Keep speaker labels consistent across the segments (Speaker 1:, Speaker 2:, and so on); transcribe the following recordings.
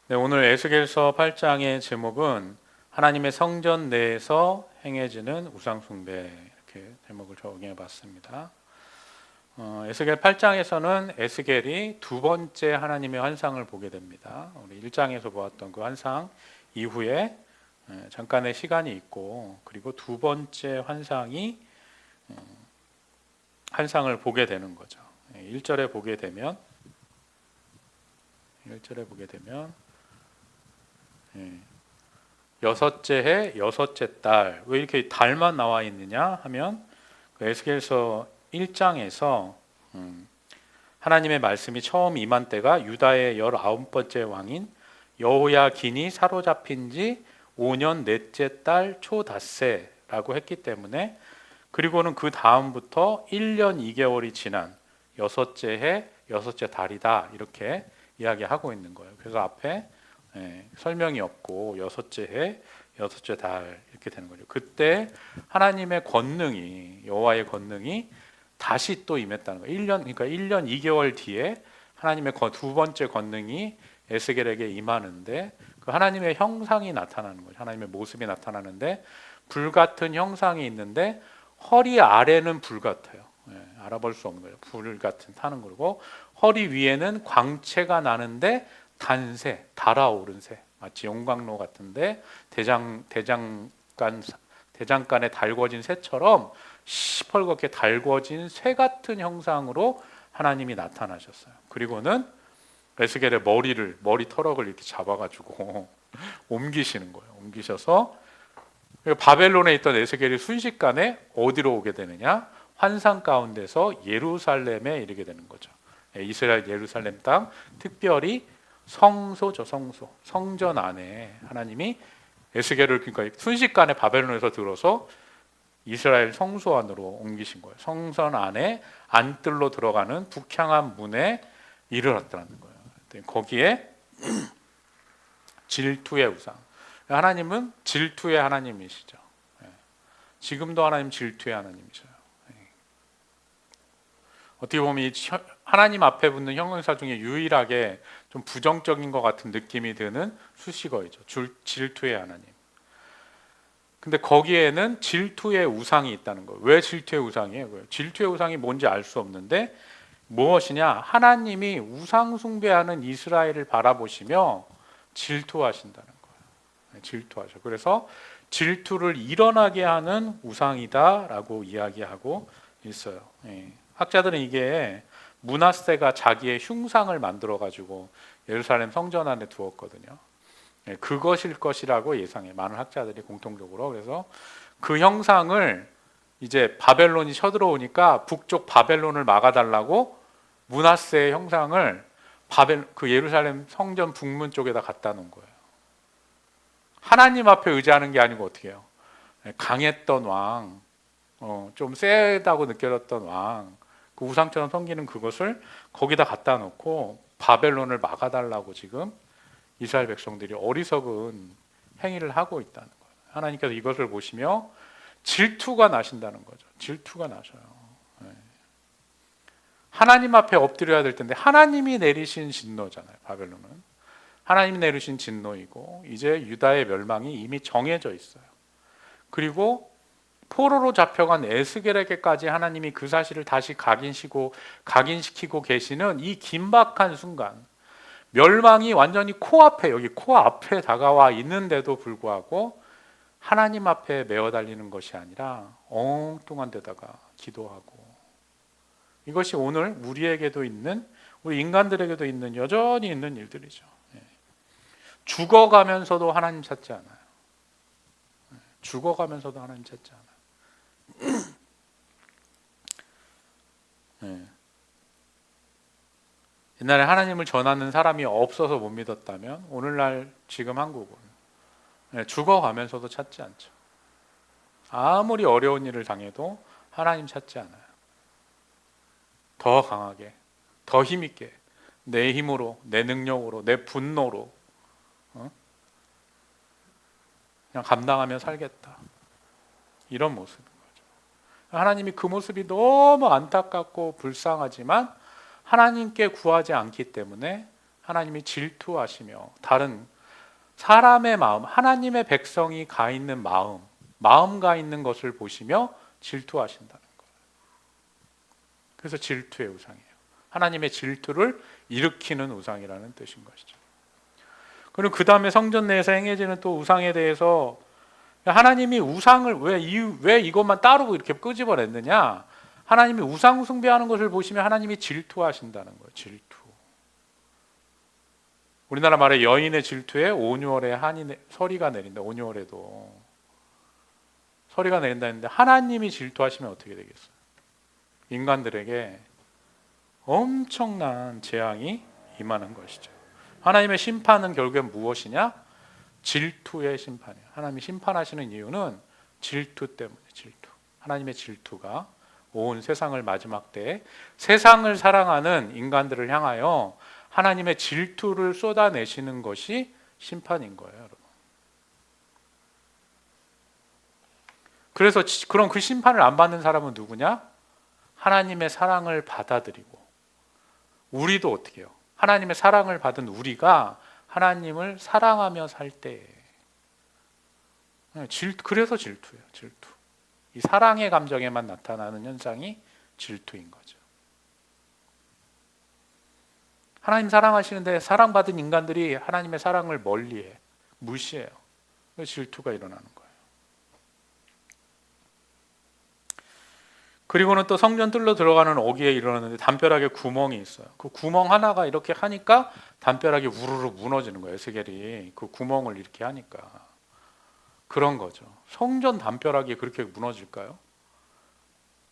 Speaker 1: 네, 오늘 에스겔서 8장의 제목은 하나님의 성전 내에서 행해지는 우상 숭배, 이렇게 제목을 정해 봤습니다. 에스겔 8장에서는 에스겔이 두 번째 하나님의 환상을 보게 됩니다. 우리 1장에서 보았던 그 환상 이후에 잠깐의 시간이 있고, 그리고 두 번째 환상을 보게 되는 거죠. 1절에 보게 되면 1절에 보게 되면 여섯째 해 여섯째 달, 왜 이렇게 달만 나와 있느냐 하면 그 에스겔서 1장에서 하나님의 말씀이 처음 임한 때가 유다의 19번째 왕인 여호야긴이 사로잡힌 지 5년 넷째 달 초닷새라고 했기 때문에, 그리고는 그 다음부터 1년 2개월이 지난 여섯째 해 여섯째 달이다, 이렇게 이야기하고 있는 거예요. 그래서 앞에 설명이 없고 여섯째 해 여섯째 달 이렇게 되는 거죠. 그때 하나님의 권능이, 여호와의 권능이 다시 또 임했다는 거예요. 1년 2개월 뒤에 하나님의 두 번째 권능이 에스겔에게 임하는데, 그 하나님의 형상이 나타나는 거죠. 하나님의 모습이 나타나는데, 불같은 형상이 있는데 허리 아래는 불같아요. 알아볼 수 없는 거예요. 불 같은 타는 거고, 허리 위에는 광채가 나는데 단새, 달아오른 새, 마치 용광로 같은데 대장간에 달궈진 새처럼 시뻘겋게 달궈진 새 같은 형상으로 하나님이 나타나셨어요. 그리고는 에스겔의 머리 터럭을 이렇게 잡아가지고 옮기시는 거예요. 옮기셔서 바벨론에 있던 에스겔이 순식간에 어디로 오게 되느냐? 환상 가운데서 예루살렘에 이르게 되는 거죠. 이스라엘 예루살렘 땅, 특별히 성소죠, 성소. 성전 안에 하나님이 에스겔을, 그러니까 순식간에 바벨론에서 들어서 이스라엘 성소 안으로 옮기신 거예요. 성전 안에 안뜰로 들어가는 북향한 문에 이르렀다는 거예요. 거기에 질투의 우상. 하나님은 질투의 하나님이시죠. 지금도 하나님 질투의 하나님이셔요. 어떻게 보면 이 하나님 앞에 붙는 형용사 중에 유일하게 좀 부정적인 것 같은 느낌이 드는 수식어이죠. 질투의 하나님. 근데 거기에는 질투의 우상이 있다는 거예요. 왜 질투의 우상이에요? 질투의 우상이 뭔지 알 수 없는데, 무엇이냐? 하나님이 우상 숭배하는 이스라엘을 바라보시며 질투하신다는 거예요. 질투하셔. 그래서 질투를 일어나게 하는 우상이다라고 이야기하고 있어요. 학자들은 이게 므낫세가 자기의 흉상을 만들어 가지고 예루살렘 성전 안에 두었거든요. 그것일 것이라고 예상해, 많은 학자들이 공통적으로. 그래서 그 형상을 이제 바벨론이 쳐들어오니까 북쪽 바벨론을 막아달라고 므낫세의 형상을 그 예루살렘 성전 북문 쪽에다 갖다 놓은 거예요. 하나님 앞에 의지하는 게 아니고 어떻게 해요? 강했던 왕, 좀 세다고 느껴졌던 왕, 그 우상처럼 섬기는 그것을 거기다 갖다 놓고 바벨론을 막아달라고 지금 이스라엘 백성들이 어리석은 행위를 하고 있다는 거예요. 하나님께서 이것을 보시며 질투가 나신다는 거죠. 질투가 나셔요. 하나님 앞에 엎드려야 될 텐데, 하나님이 내리신 진노잖아요. 바벨론은 하나님이 내리신 진노이고, 이제 유다의 멸망이 이미 정해져 있어요. 그리고 포로로 잡혀간 에스겔에게까지 하나님이 그 사실을 다시 각인시키고 계시는 이 긴박한 순간, 멸망이 완전히 코앞에, 여기 코앞에 다가와 있는데도 불구하고 하나님 앞에 메어 달리는 것이 아니라 엉뚱한 데다가 기도하고, 이것이 오늘 우리에게도 있는, 우리 인간들에게도 있는, 여전히 있는 일들이죠. 죽어가면서도 하나님 찾지 않아요. 죽어가면서도 하나님 찾지 않아요. 옛날에 하나님을 전하는 사람이 없어서 못 믿었다면, 오늘날 지금 한국은 죽어가면서도 찾지 않죠. 아무리 어려운 일을 당해도 하나님 찾지 않아요. 더 강하게, 더 힘있게, 내 힘으로, 내 능력으로, 내 분노로 그냥 감당하며 살겠다, 이런 모습인 거죠. 하나님이 그 모습이 너무 안타깝고 불쌍하지만 하나님께 구하지 않기 때문에 하나님이 질투하시며 다른 사람의 마음, 하나님의 백성이 가 있는 마음 가 있는 것을 보시며 질투하신다는 거예요. 그래서 질투의 우상이에요. 하나님의 질투를 일으키는 우상이라는 뜻인 것이죠. 그리고 그 다음에 성전 내에서 행해지는 또 우상에 대해서 하나님이 우상을 왜 이것만 따로 이렇게 끄집어냈느냐? 하나님이 우상 숭배하는 것을 보시면 하나님이 질투하신다는 거예요. 질투. 우리나라 말에 여인의 질투에 온유월에 서리가 내린다. 온유월에도 서리가 내린다 했는데 하나님이 질투하시면 어떻게 되겠어요? 인간들에게 엄청난 재앙이 임하는 것이죠. 하나님의 심판은 결국엔 무엇이냐? 질투의 심판이에요. 하나님이 심판하시는 이유는 질투 때문에 질투. 하나님의 질투가 온 세상을 마지막 때에 세상을 사랑하는 인간들을 향하여 하나님의 질투를 쏟아내시는 것이 심판인 거예요, 여러분. 그래서 그럼 그 심판을 안 받는 사람은 누구냐? 하나님의 사랑을 받아들이고 우리도 어떻게 해요? 하나님의 사랑을 받은 우리가 하나님을 사랑하며 살 때 그래서 질투예요. 질투. 이 사랑의 감정에만 나타나는 현상이 질투인 거죠. 하나님 사랑하시는데 사랑받은 인간들이 하나님의 사랑을 멀리해, 무시해요. 그래서 질투가 일어나는 거예요. 그리고는 또 성전 뚫려 들어가는 어귀에 이르렀는데 담벼락에 구멍이 있어요. 그 구멍 하나가 이렇게 하니까 담벼락이 우르르 무너지는 거예요. 에스겔이 그 구멍을 이렇게 하니까. 그런 거죠. 성전 담벼락이 그렇게 무너질까요?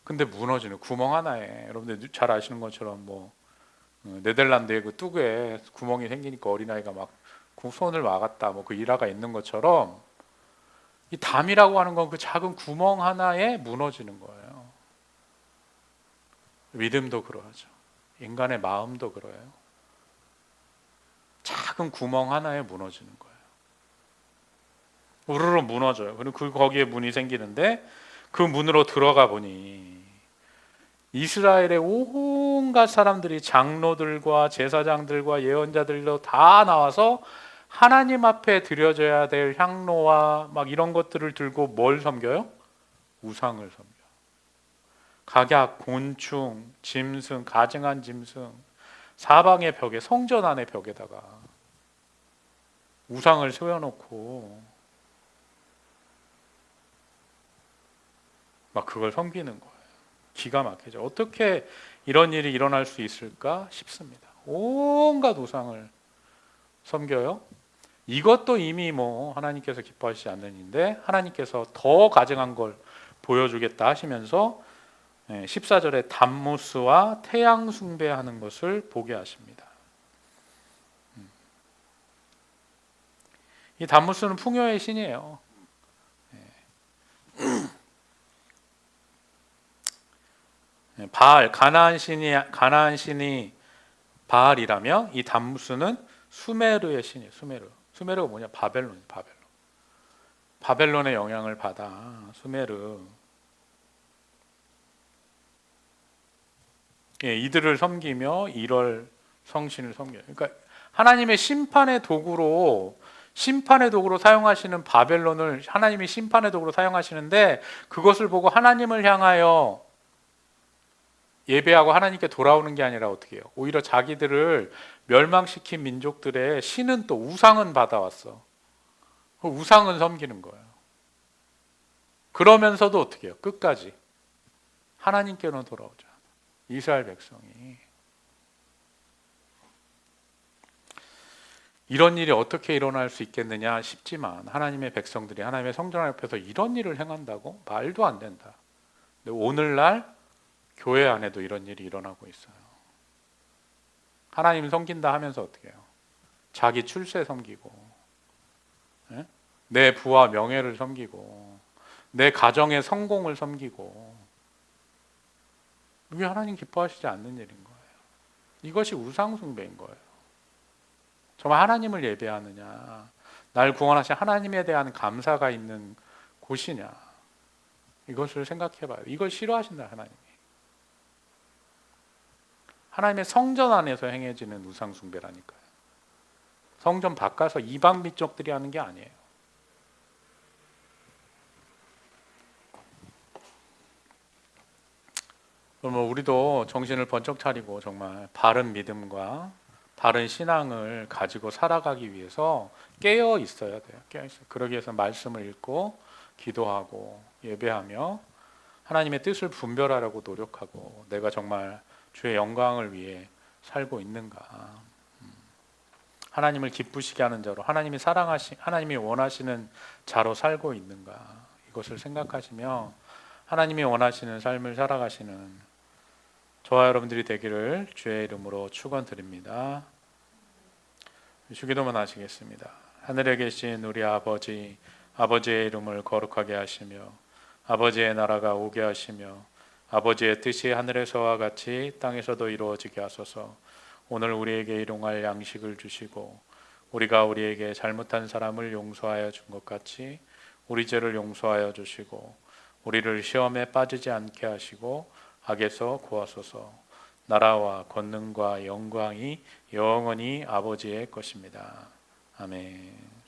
Speaker 1: 근데 무너지는 구멍 하나에, 여러분들 잘 아시는 것처럼 뭐 네덜란드의 그 뚝에 구멍이 생기니까 어린아이가 막 손을 막았다, 뭐 그 일화가 있는 것처럼 이 담이라고 하는 건 그 작은 구멍 하나에 무너지는 거예요. 믿음도 그러하죠. 인간의 마음도 그래요. 작은 구멍 하나에 무너지는 거예요. 우르르 무너져요. 그리고 거기에 문이 생기는데 그 문으로 들어가 보니 이스라엘의 온갖 사람들이 장로들과 제사장들과 예언자들도 다 나와서 하나님 앞에 드려져야 될 향로와 막 이런 것들을 들고 뭘 섬겨요? 우상을 섬겨요. 각약, 곤충, 짐승, 가증한 짐승, 사방의 벽에, 성전 안의 벽에다가 우상을 세워놓고 막 그걸 섬기는 거예요. 기가 막히죠. 어떻게 이런 일이 일어날 수 있을까 싶습니다. 온갖 우상을 섬겨요. 이것도 이미 뭐 하나님께서 기뻐하시지 않는 일인데 하나님께서 더 가증한 걸 보여주겠다 하시면서 14절에 담무스와 태양 숭배하는 것을 보게 하십니다. 이 담무스는 풍요의 신이에요. 바알, 가나안 신이 바알이라며 이 담무스는 수메르의 신이에요. 수메르가 뭐냐? 바벨론의 영향을 받아 수메르. 이들을 섬기며 이럴 성신을 섬겨요. 그러니까 하나님의 심판의 도구로 사용하시는 바벨론을 하나님이 심판의 도구로 사용하시는데 그것을 보고 하나님을 향하여 예배하고 하나님께 돌아오는 게 아니라 어떻게 해요? 오히려 자기들을 멸망시킨 민족들의 신은 또 우상은 받아왔어. 우상은 섬기는 거예요. 그러면서도 어떻게 해요? 끝까지 하나님께로 돌아오자. 이스라엘 백성이 이런 일이 어떻게 일어날 수 있겠느냐 싶지만 하나님의 백성들이 하나님의 성전 앞에서 이런 일을 행한다고? 말도 안 된다. 근데 오늘날 교회 안에도 이런 일이 일어나고 있어요. 하나님 섬긴다 하면서 어떻게 해요? 자기 출세 섬기고 내 부와 명예를 섬기고 내 가정의 성공을 섬기고 이게 하나님 기뻐하시지 않는 일인 거예요. 이것이 우상 숭배인 거예요. 정말 하나님을 예배하느냐, 날 구원하신 하나님에 대한 감사가 있는 곳이냐, 이것을 생각해 봐요. 이걸 싫어하신다 하나님이. 하나님의 성전 안에서 행해지는 우상 숭배라니까요. 성전 바꿔서 이방 민족들이 하는 게 아니에요. 그러면 우리도 정신을 번쩍 차리고 정말 바른 믿음과 바른 신앙을 가지고 살아가기 위해서 깨어 있어야 돼요. 깨어 있어요. 그러기 위해서 말씀을 읽고 기도하고 예배하며 하나님의 뜻을 분별하려고 노력하고 내가 정말 주의 영광을 위해 살고 있는가? 하나님을 기쁘시게 하는 자로 하나님이 원하시는 자로 살고 있는가? 이것을 생각하시며 하나님이 원하시는 삶을 살아가시는 저와 여러분들이 되기를 주의 이름으로 축원드립니다. 주기도문 하시겠습니다. 하늘에 계신 우리 아버지, 아버지의 이름을 거룩하게 하시며 아버지의 나라가 오게 하시며 아버지의 뜻이 하늘에서와 같이 땅에서도 이루어지게 하소서. 오늘 우리에게 일용할 양식을 주시고 우리가 우리에게 잘못한 사람을 용서하여 준 것 같이 우리 죄를 용서하여 주시고 우리를 시험에 빠지지 않게 하시고 악에서 구하소서. 나라와 권능과 영광이 영원히 아버지의 것입니다. 아멘.